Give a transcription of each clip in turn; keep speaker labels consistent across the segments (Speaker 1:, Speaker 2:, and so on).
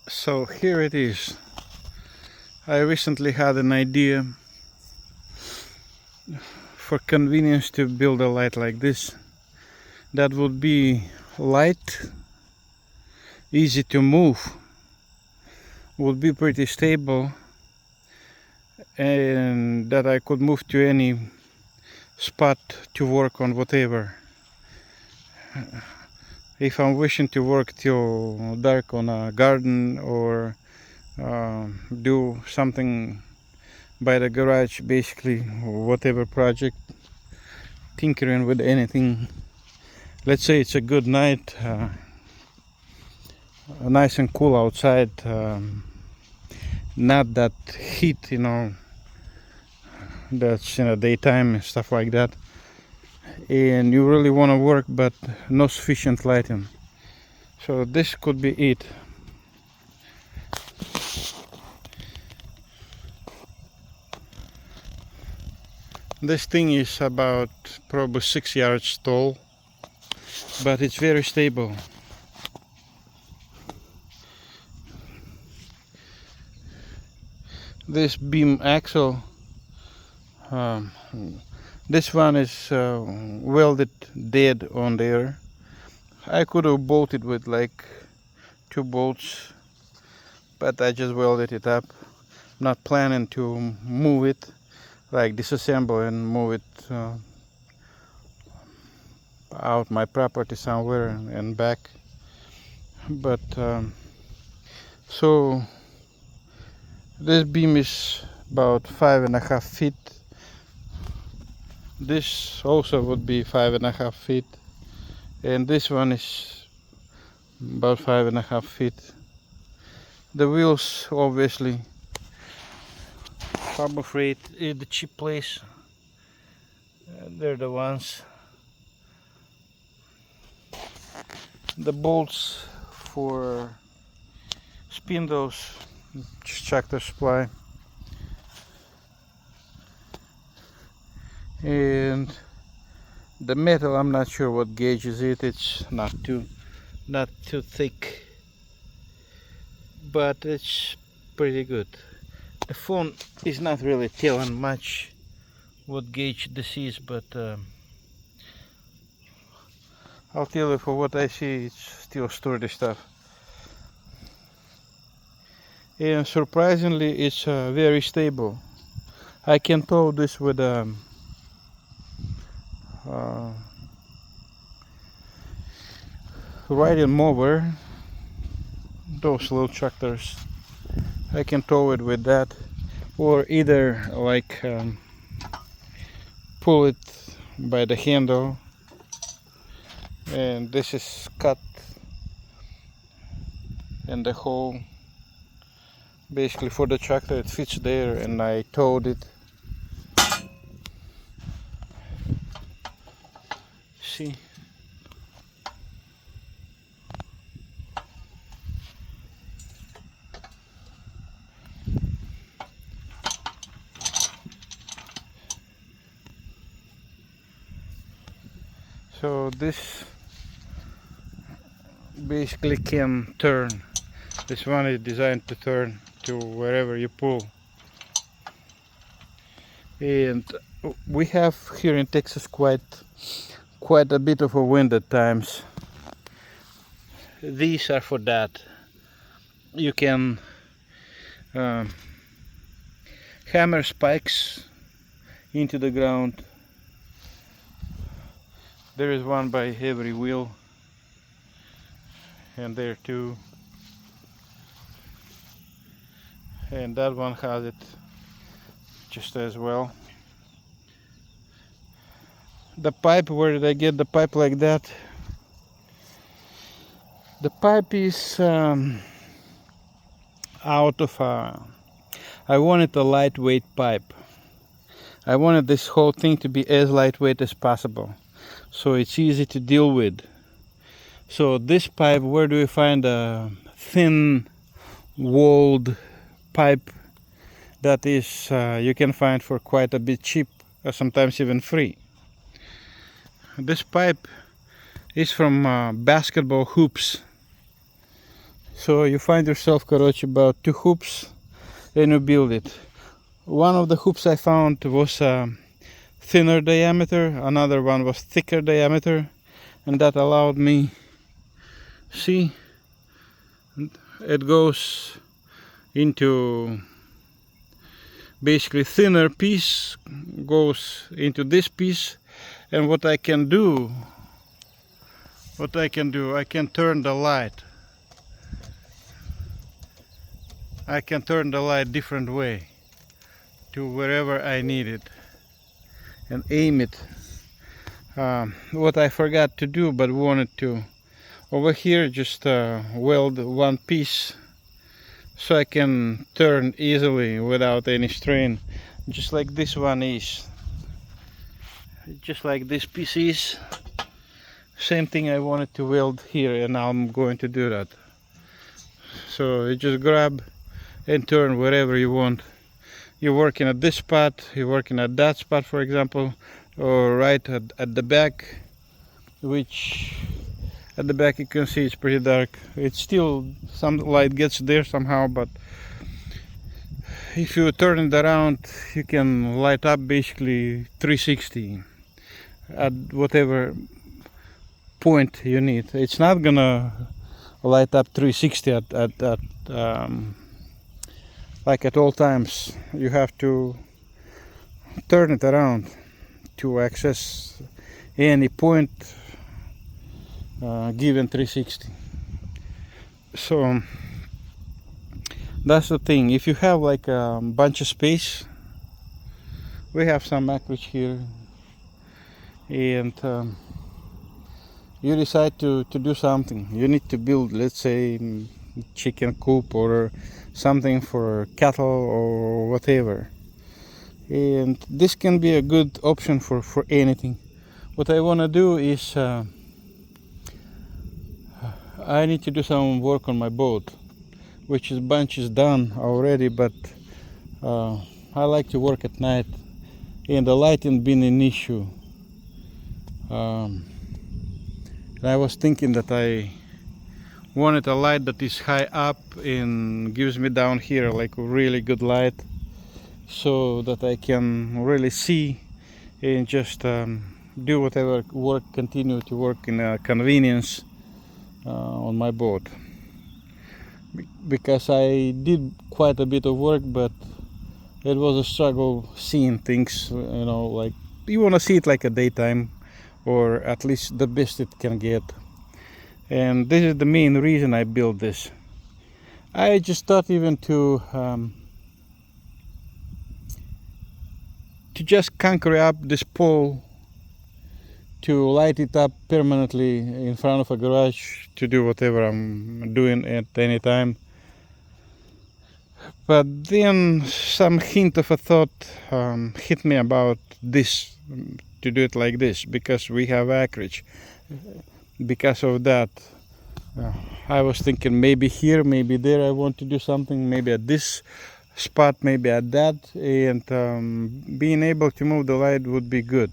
Speaker 1: So here it is. I recently had an idea for convenience to build a light like this. That would be light, easy to move, would be pretty stable, and that I could move to any spot to work on whatever. If I'm wishing to work till dark on a garden or do something by the garage, basically whatever project, tinkering with anything. Let's say it's a good night, nice and cool outside, not that heat, that's in the daytime and stuff like that, and you really want to work but no sufficient lighting. So this could be it. This thing is about probably 6 yards tall, but it's very stable. This beam axle, this one is welded dead on there. I could have bolted with like 2 bolts, but I just welded it up. Not planning to move it, like disassemble and move it out my property somewhere and back. But so this beam is about 5.5 feet. This also would be 5.5 feet, and this one is about 5.5 feet. The wheels, obviously, Harbor Freight is the cheap place. They're the ones. The bolts for spindles, Tractor Supply. And the metal, I'm not sure what gauge is it. It's not too thick, but it's pretty good. The phone is not really telling much what gauge this is, but I'll tell you, for what I see, it's still sturdy stuff. And surprisingly, it's very stable. I can tow this with a riding mower, those little tractors. I can tow it with that, or either like pull it by the handle, and this is cut in the hole basically for the tractor. It fits there, and I towed it. See, so this basically can turn. This one is designed to turn to wherever you pull. And we have here in Texas quite a bit of a wind at times. These are for that. You can hammer spikes into the ground. There is one by every wheel, and there too, and that one has it just as well. The pipe, where did I get the pipe like that? The pipe is out of I wanted a lightweight pipe. I wanted this whole thing to be as lightweight as possible, so it's easy to deal with. So this pipe, where do we find a thin walled pipe that is you can find for quite a bit cheap, or sometimes even free? This pipe is from basketball hoops. So you find yourself, короче, about 2 hoops and you build it. One of the hoops I found was thinner diameter, another one was thicker diameter, and that allowed me, see, it goes into basically thinner piece goes into this piece. And what I can do, I can turn the light. I can turn the light different way to wherever I need it and aim it. What I forgot to do but wanted to, over here just weld one piece so I can turn easily without any strain, just like this one is, just like this piece is. Same thing I wanted to weld here, and now I'm going to do that. So you just grab and turn wherever you want. You're working at this spot, you're working at that spot, for example, or right at the back, which at the back you can see it's pretty dark. It's still, some light gets there somehow, but if you turn it around you can light up basically 360 at whatever point you need. It's not gonna light up 360 at like at all times. You have to turn it around to access any point given 360. So that's the thing. If you have like a bunch of space, we have some acreage here, and you decide to do something. You need to build, let's say, chicken coop or something for cattle or whatever, and this can be a good option for anything. What I want to do is I need to do some work on my boat, which is bunch is done already, but I like to work at night, and the lighting being an issue. And I was thinking that I wanted a light that is high up and gives me down here like a really good light, so that I can really see and just do whatever work, continue to work in a convenience on my boat. Because I did quite a bit of work, but it was a struggle seeing things, you know, like you want to see it like a daytime, or at least the best it can get. And this is the main reason I built this. I just thought even to just conquer up this pole, to light it up permanently in front of a garage, to do whatever I'm doing at any time. But then some hint of a thought hit me about this, to do it like this, because we have acreage. Because of that, I was thinking maybe here, maybe there I want to do something, maybe at this spot, maybe at that, and being able to move the light would be good.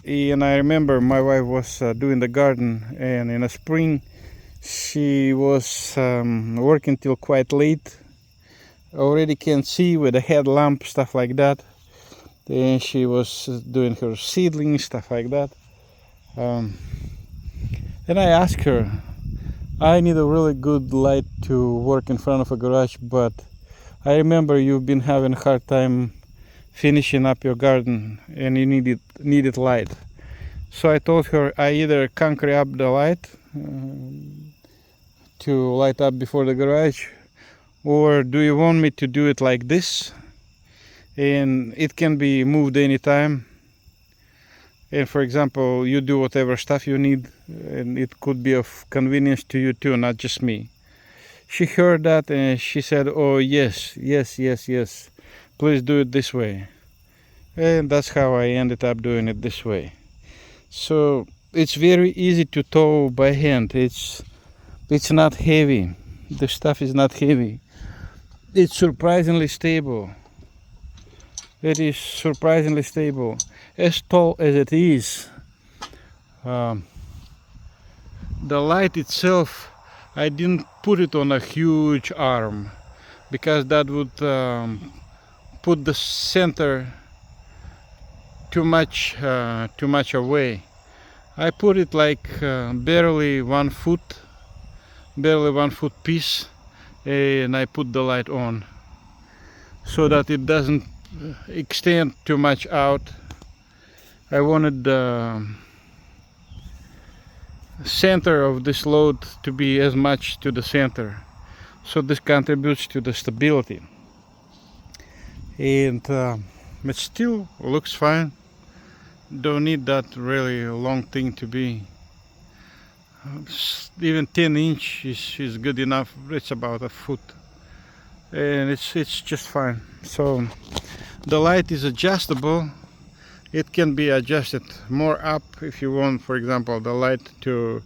Speaker 1: And I remember my wife was doing the garden, and in the spring she was working till quite late. Already can see with a headlamp, stuff like that. Then she was doing her seedlings, stuff like that. Then I asked her, I need a really good light to work in front of a garage, but I remember you've been having a hard time finishing up your garden and you needed light. So I told her I either conquer up the light to light up before the garage, or do you want me to do it like this, and it can be moved anytime. And for example, you do whatever stuff you need, and it could be of convenience to you too, not just me. She heard that and she said, oh yes, yes, yes, yes, please do it this way. And that's how I ended up doing it this way. So it's very easy to tow by hand. It's not heavy. The stuff is not heavy. It's surprisingly stable. It is surprisingly stable. As tall as it is, the light itself I didn't put it on a huge arm because that would put the center too much away. I put it like barely 1 foot piece, and I put the light on so that it doesn't extend too much out. I wanted the center of this load to be as much to the center, so this contributes to the stability, and it still looks fine. Don't need that really long thing to be. Even 10-inch is good enough. It's about a foot, and it's just fine. So the light is adjustable. It can be adjusted more up if you want, for example, the light to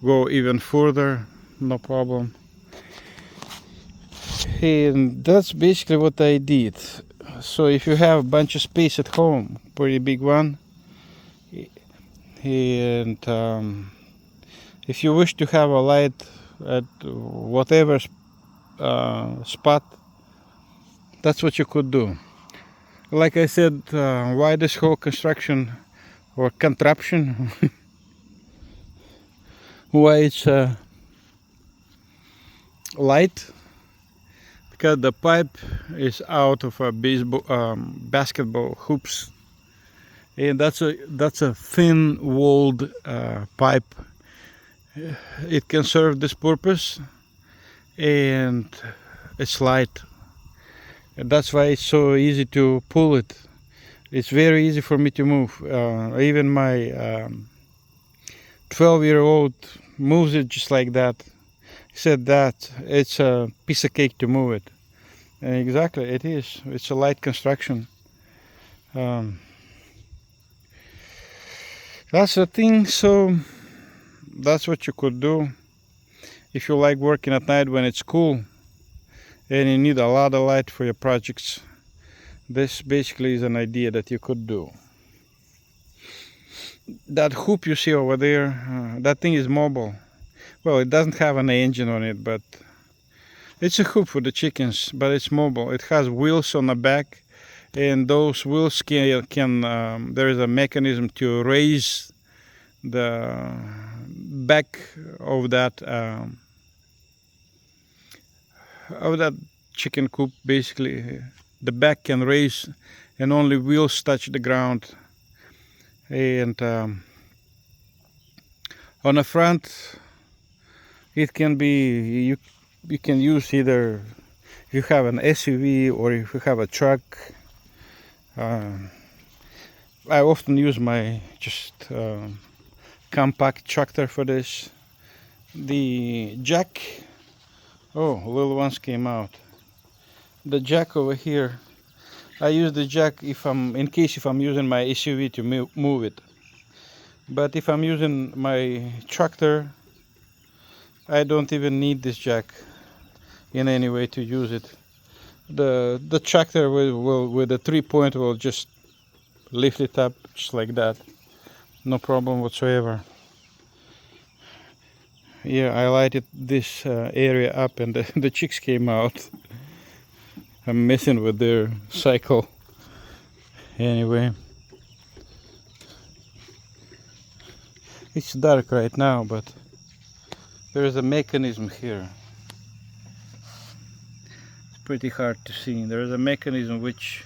Speaker 1: go even further, no problem. And that's basically what I did. So if you have a bunch of space at home, pretty big one, and if you wish to have a light at whatever spot, that's what you could do. Like I said, why this whole construction or contraption, why it's light, because the pipe is out of a basketball hoops, and that's a thin-walled pipe. It can serve this purpose, and it's light, and that's why it's so easy to pull it. It's very easy for me to move. Even my 12-year-old moves it just like that. He said that it's a piece of cake to move it. And exactly, it is. It's a light construction. That's the thing. So that's what you could do if you like working at night when it's cool and you need a lot of light for your projects. This basically is an idea that you could do. That hoop you see over there, that thing is mobile. Well, it doesn't have an engine on it, but it's a hoop for the chickens, but it's mobile. It has wheels on the back, and those wheels can there is a mechanism to raise the back of that chicken coop. Basically, the back can raise, and only wheels touch the ground. And on the front, it can be you can use either if you have an SUV or if you have a truck. I often use my just compact tractor for this. The jack, oh, little ones came out. The jack over here, I use the jack in case I'm using my SUV to move it. But if I'm using my tractor, I don't even need this jack in any way to use it. The tractor will with the 3-point will just lift it up just like that, no problem whatsoever. Yeah, I lighted this area up, and the chicks came out. I'm messing with their cycle. Anyway, it's dark right now, but there is a mechanism here. It's pretty hard to see. There is a mechanism which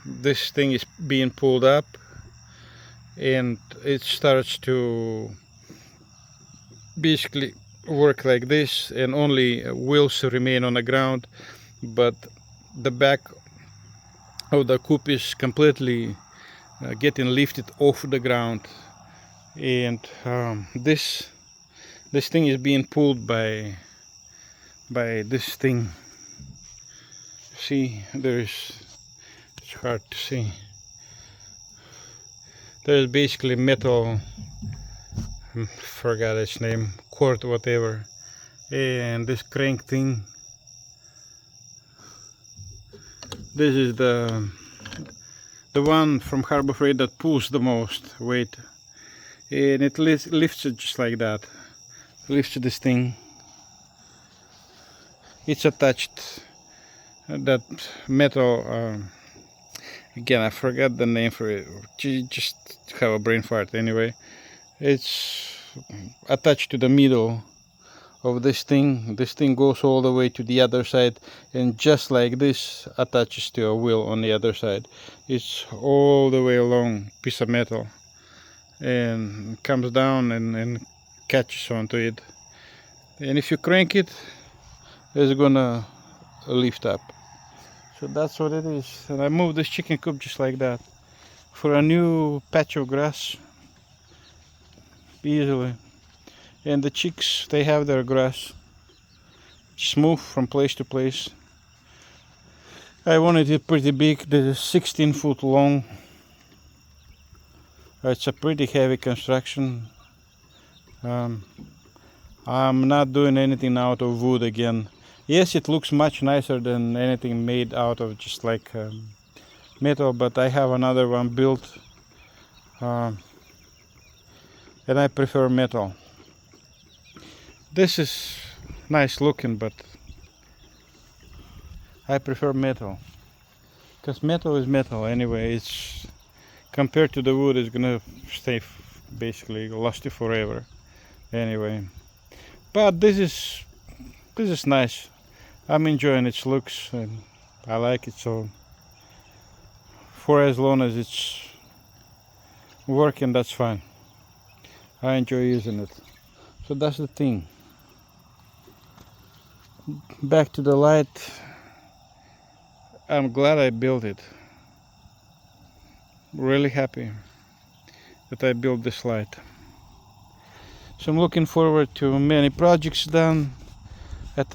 Speaker 1: this thing is being pulled up, and it starts to basically work like this, and only wheels remain on the ground, but the back of the coop is completely getting lifted off the ground, and this thing is being pulled by this thing. See, it's hard to see. There's basically metal, forgot its name, cord, whatever, and this crank thing. This is the one from Harbor Freight that pulls the most weight, and it lifts it just like that. lifts this thing. It's attached that metal. Again, I forgot the name for it. Just have a brain fart anyway. It's attached to the middle of this thing. This thing goes all the way to the other side, and just like this attaches to a wheel on the other side. It's all the way along piece of metal and comes down and catches onto it, and if you crank it, it's gonna lift up. So that's what it is. And I moved this chicken coop just like that for a new patch of grass easily. And the chicks, they have their grass. Just move from place to place. I wanted it pretty big. This is 16 foot long. It's a pretty heavy construction. I'm not doing anything out of wood again. Yes, it looks much nicer than anything made out of just like metal, but I have another one built and I prefer metal. This is nice looking, but I prefer metal because metal is metal anyway. It's compared to the wood, it's gonna stay basically last you forever anyway. But this is nice. I'm enjoying its looks and I like it, so for as long as it's working, that's fine. I enjoy using it. So that's the thing. Back to the light. I'm glad I built it. Really happy that I built this light. So I'm looking forward to many projects done at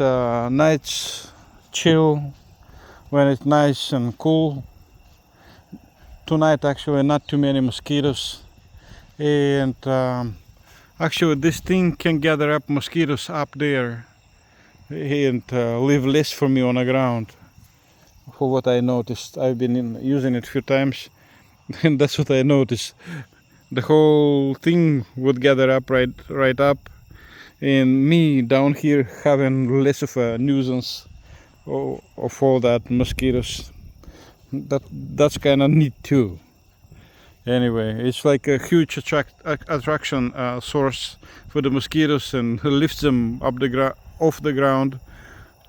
Speaker 1: night's chill when it's nice and cool. Tonight actually not too many mosquitoes, and actually this thing can gather up mosquitoes up there and leave less for me on the ground. For what I noticed, I've been using it a few times and that's what I noticed. The whole thing would gather up right up, and me down here having less of a nuisance of all that mosquitoes. That's kind of neat too. Anyway, it's like a huge attraction source for the mosquitoes, and lifts them up off the ground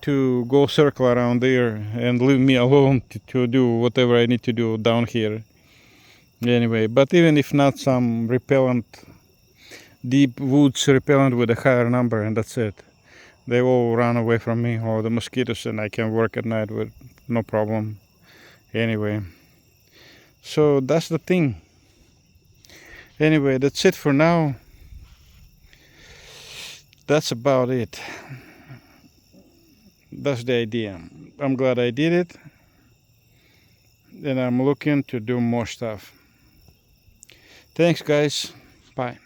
Speaker 1: to go circle around there and leave me alone to do whatever I need to do down here. Anyway, but even if not, some repellent, deep woods repellent with a higher number, and that's it. They all run away from me, or the mosquitoes, and I can work at night with no problem. Anyway, so that's the thing. Anyway, that's it for now. That's about it. That's the idea. I'm glad I did it, and I'm looking to do more stuff. Thanks guys. Bye.